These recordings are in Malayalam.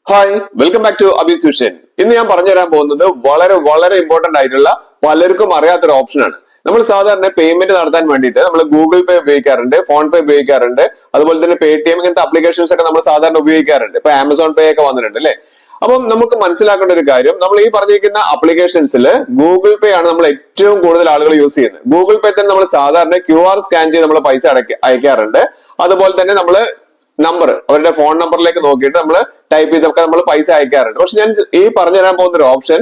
Hi welcome back to Abi's vision. ഇന്ന് ഞാൻ പറഞ്ഞു തരാൻ പോകുന്നത് വളരെ ഇമ്പോർട്ടന്റ് ആയിട്ടുള്ള പലർക്കും അറിയാത്തൊരു ഓപ്ഷനാണ്. നമ്മൾ സാധാരണ പേയ്മെന്റ് നടത്താൻ വേണ്ടിയിട്ട് നമ്മൾ ഗൂഗിൾ പേ ഉപയോഗിക്കാറുണ്ട്, ഫോൺ പേ ഉപയോഗിക്കാറുണ്ട്, അതുപോലെ തന്നെ പേടിഎം ഇങ്ങനത്തെ അപ്ലിക്കേഷൻസ് ഒക്കെ നമ്മൾ സാധാരണ ഉപയോഗിക്കാറുണ്ട്. ഇപ്പൊ ആമസോൺ പേ ഒക്കെ വന്നിട്ടുണ്ട് അല്ലെ. അപ്പം നമുക്ക് മനസ്സിലാക്കേണ്ട ഒരു കാര്യം, നമ്മൾ ഈ പറഞ്ഞിരിക്കുന്ന അപ്ലിക്കേഷൻസിൽ ഗൂഗിൾ പേ ആണ് നമ്മൾ ഏറ്റവും കൂടുതൽ ആളുകൾ യൂസ് ചെയ്യുന്നത്. ഗൂഗിൾ പേ തന്നെ നമ്മൾ സാധാരണ QR സ്കാൻ ചെയ്ത് നമ്മൾ പൈസ അയക്കാറുണ്ട്. അതുപോലെ തന്നെ നമ്മൾ നമ്പർ, അവരുടെ ഫോൺ നമ്പറിലേക്ക് നോക്കിയിട്ട് നമ്മൾ ടൈപ്പ് ചെയ്തൊക്കെ നമ്മൾ പൈസ അയക്കാറുണ്ട്. പക്ഷെ ഞാൻ ഈ പറഞ്ഞു തരാൻ പോകുന്ന ഒരു ഓപ്ഷൻ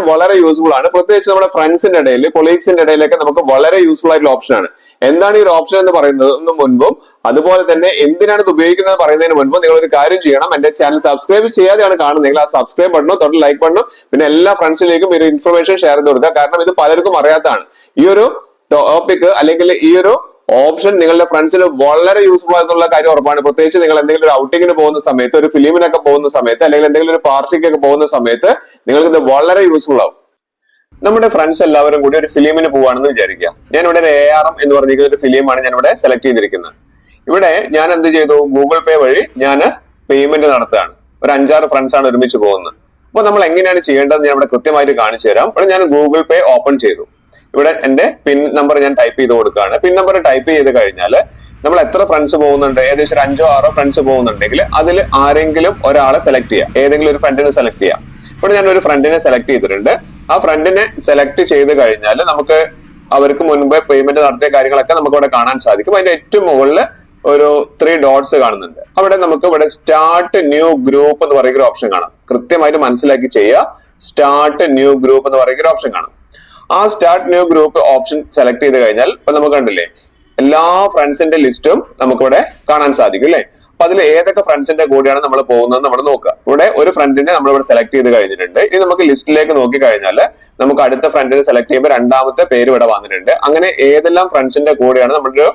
വളരെ യൂസ്ഫുൾ ആണ്. പ്രത്യേകിച്ച് നമ്മുടെ ഫ്രണ്ട്സിന്റെ ഇടയിൽ, കൊളീഗ്സിന്റെ ഇടയിലൊക്കെ നമുക്ക് വളരെ യൂസ്ഫുൾ ആയിട്ടുള്ള ഓപ്ഷൻ ആണ്. എന്താണ് ഈ ഒരു ഓപ്ഷൻ എന്ന് പറയുന്നത് മുൻപും, അതുപോലെ തന്നെ എന്തിനാണ് ഇത് ഉപയോഗിക്കുന്നത് പറയുന്നതിന് മുൻപും നിങ്ങൾ ഒരു കാര്യം ചെയ്യണം. എന്റെ ചാനൽ സബ്സ്ക്രൈബ് ചെയ്യാതെയാണ് കാണുന്നതെങ്കിൽ ആ സബ്സ്ക്രൈബ് ബട്ടണോ തൊട്ട് ലൈക്ക് ബട്ടണോ പിന്നെ എല്ലാ ഫ്രണ്ട്സിലേക്കും ഒരു ഇൻഫർമേഷൻ ഷെയർ ചെയ്ത് കൊടുക്കുക. കാരണം ഇത് പലർക്കും അറിയാത്തതാണ്. ഈ ഒരു ടോപ്പിക് അല്ലെങ്കിൽ ഈ ഒരു ഓപ്ഷൻ നിങ്ങളുടെ ഫ്രണ്ട്സിന് വളരെ യൂസ്ഫുൾ ആയിട്ടുള്ള കാര്യം ഉറപ്പാണ്. പ്രത്യേകിച്ച് നിങ്ങൾ എന്തെങ്കിലും ഒരു ഔട്ടിങ്ങിന് പോകുന്ന സമയത്ത്, ഒരു ഫിലിമിനൊക്കെ പോകുന്ന സമയത്ത്, അല്ലെങ്കിൽ എന്തെങ്കിലും ഒരു പാർട്ടിക്കൊക്കെ പോകുന്ന സമയത്ത് നിങ്ങൾക്ക് ഇത് വളരെ യൂസ്ഫുൾ ആവും. നമ്മുടെ ഫ്രണ്ട്സ് എല്ലാവരും കൂടി ഒരു ഫിലിമിന് പോവാണെന്ന് വിചാരിക്കാം. ഞാൻ ഇവിടെ ഒരു ARM എന്ന് പറഞ്ഞിരിക്കുന്ന ഒരു ഫിലിമാണ് ഞാൻ ഇവിടെ സെലക്ട് ചെയ്തിരിക്കുന്നത്. ഇവിടെ ഞാൻ എന്ത് ചെയ്തു, ഗൂഗിൾ പേ വഴി ഞാൻ പേയ്മെന്റ് നടത്തുകയാണ്. ഒരു 5-6 ഫ്രണ്ട്സ് ആണ് ഒരുമിച്ച് പോകുന്നത്. അപ്പൊ നമ്മൾ എങ്ങനെയാണ് ചെയ്യേണ്ടത് ഞാൻ ഇവിടെ കൃത്യമായിട്ട് കാണിച്ചു തരാം. ഇവിടെ ഞാൻ ഗൂഗിൾ പേ ഓപ്പൺ ചെയ്തു. ഇവിടെ എന്റെ പിൻ നമ്പർ ഞാൻ ടൈപ്പ് ചെയ്ത് കൊടുക്കുകയാണ്. പിൻ നമ്പർ ടൈപ്പ് ചെയ്ത് കഴിഞ്ഞാൽ നമ്മൾ എത്ര ഫ്രണ്ട്സ് പോകുന്നുണ്ട്, ഏകദേശം 5-6 ഫ്രണ്ട്സ് പോകുന്നുണ്ടെങ്കിൽ അതിൽ ആരെങ്കിലും ഒരാളെ സെലക്ട് ചെയ്യാം, ഏതെങ്കിലും ഒരു ഫ്രണ്ടിനെ സെലക്ട് ചെയ്യാം. ഇവിടെ ഞാൻ ഒരു ഫ്രണ്ടിനെ സെലക്ട് ചെയ്തിട്ടുണ്ട്. ആ ഫ്രണ്ടിനെ സെലക്ട് ചെയ്ത് കഴിഞ്ഞാൽ നമുക്ക് അവർക്ക് മുൻപ് പേയ്മെന്റ് നടത്തിയ കാര്യങ്ങളൊക്കെ നമുക്ക് ഇവിടെ കാണാൻ സാധിക്കും. അതിന്റെ ഏറ്റവും മുകളിൽ ഒരു 3 ഡോട്ട്സ് കാണുന്നുണ്ട്. അവിടെ നമുക്ക് ഇവിടെ സ്റ്റാർട്ട് ന്യൂ ഗ്രൂപ്പ് എന്ന് പറയുന്ന ഒരു ഓപ്ഷൻ കാണാം. കൃത്യമായിട്ട് മനസ്സിലാക്കി ചെയ്യുക. സ്റ്റാർട്ട് ന്യൂ ഗ്രൂപ്പ് എന്ന് പറയുന്ന ഒരു ഓപ്ഷൻ കാണാം. ആ start new group option select ചെയ്ത് കഴിഞ്ഞാൽ ഇപ്പൊ നമുക്ക് കണ്ടില്ലേ, എല്ലാ ഫ്രണ്ട്സിന്റെ ലിസ്റ്റും നമുക്കിവിടെ കാണാൻ സാധിക്കും അല്ലെ. അപ്പൊ അതിൽ ഏതൊക്കെ ഫ്രണ്ട്സിന്റെ കൂടെയാണ് നമ്മൾ പോകുന്നത് നമ്മൾ നോക്കുക. ഇവിടെ ഒരു ഫ്രണ്ടിനെ നമ്മൾ ഇവിടെ സെലക്ട് ചെയ്ത് കഴിഞ്ഞിട്ടുണ്ട്. ഇനി നമുക്ക് ലിസ്റ്റിലേക്ക് നോക്കി കഴിഞ്ഞാൽ നമുക്ക് അടുത്ത ഫ്രണ്ടിനെ സെലക്ട് ചെയ്യുമ്പോൾ രണ്ടാമത്തെ പേര് ഇവിടെ വന്നിട്ടുണ്ട്. അങ്ങനെ ഏതെല്ലാം ഫ്രണ്ട്സിന്റെ കൂടെയാണ് നമ്മളൊരു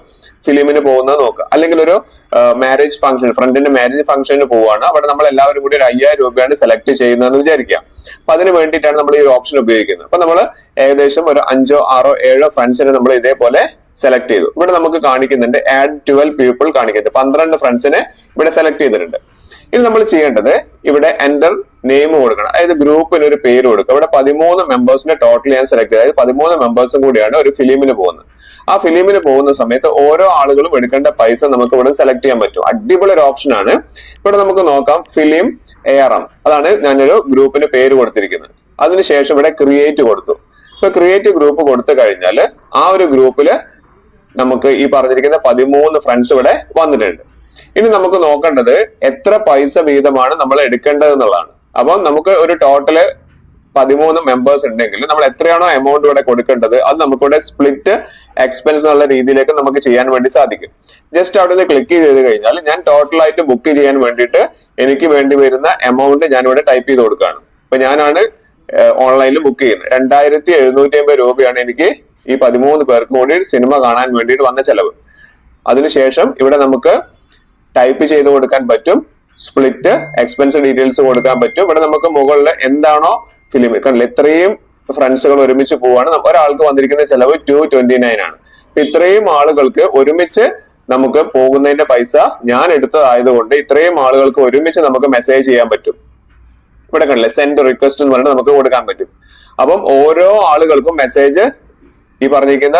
ഫിലിമിന് പോകുന്നത് നോക്കുക. അല്ലെങ്കിൽ ഒരു മാരേജ് ഫംഗ്ഷൻ, ഫ്രണ്ടിന്റെ മാരേജ് ഫംഗ്ഷന് പോവാണ്, അവിടെ നമ്മൾ എല്ലാവരും കൂടി ഒരു 5000 രൂപയാണ് സെലക്ട് ചെയ്യുന്നതെന്ന് വിചാരിക്കാം. അപ്പൊ അതിന് വേണ്ടിയിട്ടാണ് നമ്മൾ ഈ ഒരു ഓപ്ഷൻ ഉപയോഗിക്കുന്നത്. അപ്പൊ നമ്മൾ ഏകദേശം ഒരു 5, 6, 7 ഫ്രണ്ട്സിനെ നമ്മൾ ഇതേപോലെ സെലക്ട് ചെയ്തു. ഇവിടെ നമുക്ക് കാണിക്കുന്നുണ്ട് ആഡ് 12 പീപ്പിൾ കാണിക്കുന്നുണ്ട്. 12 ഫ്രണ്ട്സിനെ ഇവിടെ സെലക്ട് ചെയ്തിട്ടുണ്ട്. ഇനി നമ്മൾ ചെയ്യേണ്ടത് ഇവിടെ എന്റർ നെയിം കൊടുക്കണം. അതായത് ഗ്രൂപ്പിന് ഒരു പേര് കൊടുക്കുക. ഇവിടെ 13 മെമ്പേഴ്സിന്റെ ടോട്ടൽ ഞാൻ സെലക്ട് ചെയ്തു. അതായത് 13 മെമ്പേഴ്സും കൂടിയാണ് ഒരു ഫിലിമിന് പോകുന്നത്. ആ ഫിലിമിന് പോകുന്ന സമയത്ത് ഓരോ ആളുകളും എടുക്കേണ്ട പൈസ നമുക്ക് ഇവിടെ സെലക്ട് ചെയ്യാൻ പറ്റും. അടിപൊളി ഒരു ഓപ്ഷൻ ആണ്. ഇവിടെ നമുക്ക് നോക്കാം ഫിലിം ARM, അതാണ് ഞാനൊരു ഗ്രൂപ്പിന് പേര് കൊടുത്തിരിക്കുന്നത്. അതിനുശേഷം ഇവിടെ ക്രിയേറ്റ് കൊടുത്തു. ഇപ്പൊ ക്രിയേറ്റ് ഗ്രൂപ്പ് കൊടുത്തു കഴിഞ്ഞാൽ ആ ഒരു ഗ്രൂപ്പില് നമുക്ക് ഈ പറഞ്ഞിരിക്കുന്ന 13 ഫ്രണ്ട്സ് ഇവിടെ വന്നിട്ടുണ്ട്. ഇനി നമുക്ക് നോക്കേണ്ടത് എത്ര പൈസ വീതമാണ് നമ്മൾ എടുക്കേണ്ടത് എന്നുള്ളതാണ്. അപ്പം നമുക്ക് ഒരു ടോട്ടല് 13 മെമ്പേഴ്സ് ഉണ്ടെങ്കിൽ നമ്മൾ എത്രയാണോ എമൗണ്ട് ഇവിടെ കൊടുക്കേണ്ടത് അത് നമുക്കിവിടെ സ്പ്ലിറ്റ് എക്സ്പെൻസ് എന്നുള്ള രീതിയിലേക്ക് നമുക്ക് ചെയ്യാൻ വേണ്ടി സാധിക്കും. ജസ്റ്റ് അവിടെ നിന്ന് ക്ലിക്ക് ചെയ്ത് കഴിഞ്ഞാൽ ഞാൻ ടോട്ടലായിട്ട് ബുക്ക് ചെയ്യാൻ വേണ്ടിയിട്ട് എനിക്ക് വേണ്ടി വരുന്ന എമൗണ്ട് ഞാൻ ഇവിടെ ടൈപ്പ് ചെയ്ത് കൊടുക്കുകയാണ്. ഇപ്പൊ ഞാനാണ് ഓൺലൈനിൽ ബുക്ക് ചെയ്യുന്നത്. 2750 രൂപയാണ് എനിക്ക് ഈ 13 പേർക്ക് കൂടി സിനിമ കാണാൻ വേണ്ടിയിട്ട് വന്ന ചെലവ്. അതിനുശേഷം ഇവിടെ നമുക്ക് ടൈപ്പ് ചെയ്ത് കൊടുക്കാൻ പറ്റും, സ്പ്ലിറ്റ് എക്സ്പെൻസ് ഡീറ്റെയിൽസ് കൊടുക്കാൻ പറ്റും. ഇവിടെ നമുക്ക് മുകളിൽ എന്താണോ ഫിലിം കണ്ടില്ല, ഇത്രയും ഫ്രണ്ട്സുകൾ ഒരുമിച്ച് പോവാണ്. ഒരാൾക്ക് വന്നിരിക്കുന്ന ചെലവ് 229 ആണ്. ഇത്രയും ആളുകൾക്ക് ഒരുമിച്ച് നമുക്ക് പോകുന്നതിന്റെ പൈസ ഞാൻ എടുത്തതായതുകൊണ്ട് ഇത്രയും ആളുകൾക്ക് ഒരുമിച്ച് നമുക്ക് മെസ്സേജ് ചെയ്യാൻ പറ്റും. ഇവിടെ കണ്ടില്ലേ, സെൻഡ് റിക്വസ്റ്റ് എന്ന് പറഞ്ഞിട്ട് നമുക്ക് കൊടുക്കാൻ പറ്റും. അപ്പം ഓരോ ആളുകൾക്കും മെസ്സേജ് ഈ പറഞ്ഞിരിക്കുന്ന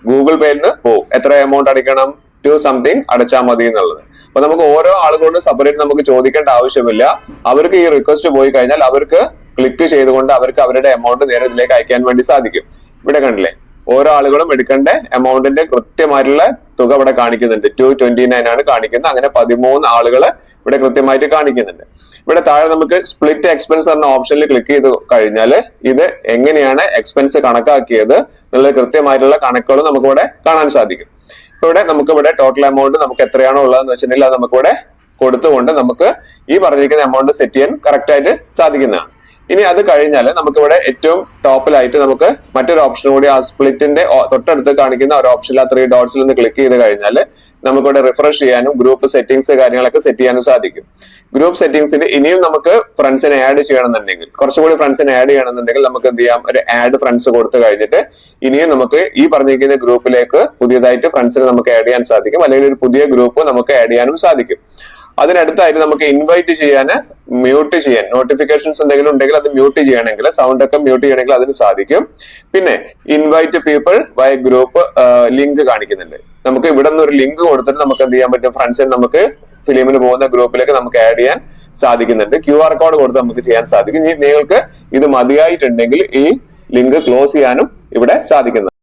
ഗൂഗിൾ പേയിൽ നിന്ന് പോകും. എത്ര എമൗണ്ട് അടയ്ക്കണം, 2 സംതിങ് അടച്ചാൽ മതി എന്നുള്ളത്. അപ്പൊ നമുക്ക് ഓരോ ആളുകളോട് സെപ്പറേറ്റ് നമുക്ക് ചോദിക്കേണ്ട ആവശ്യമില്ല. അവർക്ക് ഈ റിക്വസ്റ്റ് പോയി കഴിഞ്ഞാൽ അവർക്ക് ക്ലിക്ക് ചെയ്തുകൊണ്ട് അവർക്ക് അവരുടെ എമൗണ്ട് നേരെ ഇതിലേക്ക് അയക്കാൻ വേണ്ടി സാധിക്കും. ഇവിടെ കണ്ടില്ലേ, ഓരോ ആളുകളും എടുക്കേണ്ട എമൗണ്ടിന്റെ കൃത്യമായിട്ടുള്ള തുക ഇവിടെ കാണിക്കുന്നുണ്ട്. 229 ആണ് കാണിക്കുന്നത്. അങ്ങനെ 13 ആളുകള് ഇവിടെ കൃത്യമായിട്ട് കാണിക്കുന്നുണ്ട്. ഇവിടെ താഴെ നമുക്ക് സ്പ്ലിറ്റ് എക്സ്പെൻസ് എന്ന ഓപ്ഷനിൽ ക്ലിക്ക് ചെയ്ത് കഴിഞ്ഞാൽ ഇത് എങ്ങനെയാണ് എക്സ്പെൻസ് കണക്കാക്കിയത് എന്നുള്ള കൃത്യമായിട്ടുള്ള കണക്കുകൾ നമുക്ക് ഇവിടെ കാണാൻ സാധിക്കും. ഇവിടെ നമുക്ക് ഇവിടെ ടോട്ടൽ എമൗണ്ട് നമുക്ക് എത്രയാണോ ഉള്ളതെന്ന് വെച്ചിട്ടുണ്ടെങ്കിൽ അത് നമുക്കിവിടെ കൊടുത്തുകൊണ്ട് നമുക്ക് ഈ പറഞ്ഞിരിക്കുന്ന എമൗണ്ട് സെറ്റ് ചെയ്യാൻ കറക്റ്റ് ആയിട്ട് സാധിക്കുന്നതാണ്. ഇനി അത് കഴിഞ്ഞാൽ നമുക്കിവിടെ ഏറ്റവും ടോപ്പിലായിട്ട് നമുക്ക് മറ്റൊരു ഓപ്ഷൻ കൂടി, ആ സ്പ്ലിറ്റിന്റെ തൊട്ടടുത്ത് കാണിക്കുന്ന ഒരു ഓപ്ഷനിൽ ആ 3 ഡോട്ട്സിൽ നിന്ന് ക്ലിക്ക് ചെയ്ത് കഴിഞ്ഞാൽ നമുക്കിവിടെ റിഫ്രഷ് ചെയ്യാനും ഗ്രൂപ്പ് സെറ്റിംഗ്സ് കാര്യങ്ങളൊക്കെ സെറ്റ് ചെയ്യാനും സാധിക്കും. ഗ്രൂപ്പ് സെറ്റിംഗ്സിൽ ഇനിയും നമുക്ക് ഫ്രണ്ട്സിനെ ആഡ് ചെയ്യണമെന്നുണ്ടെങ്കിൽ, കുറച്ചുകൂടി ഫ്രണ്ട്സിനെ ആഡ് ചെയ്യണമെന്നുണ്ടെങ്കിൽ നമുക്ക് എന്ത് ചെയ്യാം, ഒരു ആഡ് ഫ്രണ്ട്സ് കൊടുത്തു കഴിഞ്ഞിട്ട് ഇനിയും നമുക്ക് ഈ പറഞ്ഞിരിക്കുന്ന ഗ്രൂപ്പിലേക്ക് പുതിയതായിട്ട് ഫ്രണ്ട്സിനെ നമുക്ക് ആഡ് ചെയ്യാൻ സാധിക്കും. അല്ലെങ്കിൽ ഒരു പുതിയ ഗ്രൂപ്പ് നമുക്ക് ആഡ് ചെയ്യാനും സാധിക്കും. അതിനടുത്തായിട്ട് നമുക്ക് ഇൻവൈറ്റ് ചെയ്യാൻ, മ്യൂട്ട് ചെയ്യാൻ, നോട്ടിഫിക്കേഷൻസ് എന്തെങ്കിലും ഉണ്ടെങ്കിൽ അത് മ്യൂട്ട് ചെയ്യണമെങ്കിൽ, സൗണ്ട് ഒക്കെ മ്യൂട്ട് ചെയ്യണമെങ്കിൽ അതിന് സാധിക്കും. പിന്നെ invite people by group link കാണിക്കുന്നുണ്ട്. നമുക്ക് ഇവിടെ നിന്ന് ഒരു ലിങ്ക് കൊടുത്തിട്ട് നമുക്ക് എന്ത് ചെയ്യാൻ പറ്റും, ഫ്രണ്ട്സിന് നമുക്ക് ഫിലിമിന് പോകുന്ന ഗ്രൂപ്പിലേക്ക് നമുക്ക് ആഡ് ചെയ്യാൻ സാധിക്കുന്നുണ്ട്. QR കോഡ് കൊടുത്ത് നമുക്ക് ചെയ്യാൻ സാധിക്കും. ഇനി നിങ്ങൾക്ക് ഇത് മതിയായിട്ടുണ്ടെങ്കിൽ ഈ ലിങ്ക് ക്ലോസ് ചെയ്യാനും ഇവിടെ സാധിക്കുന്നത്.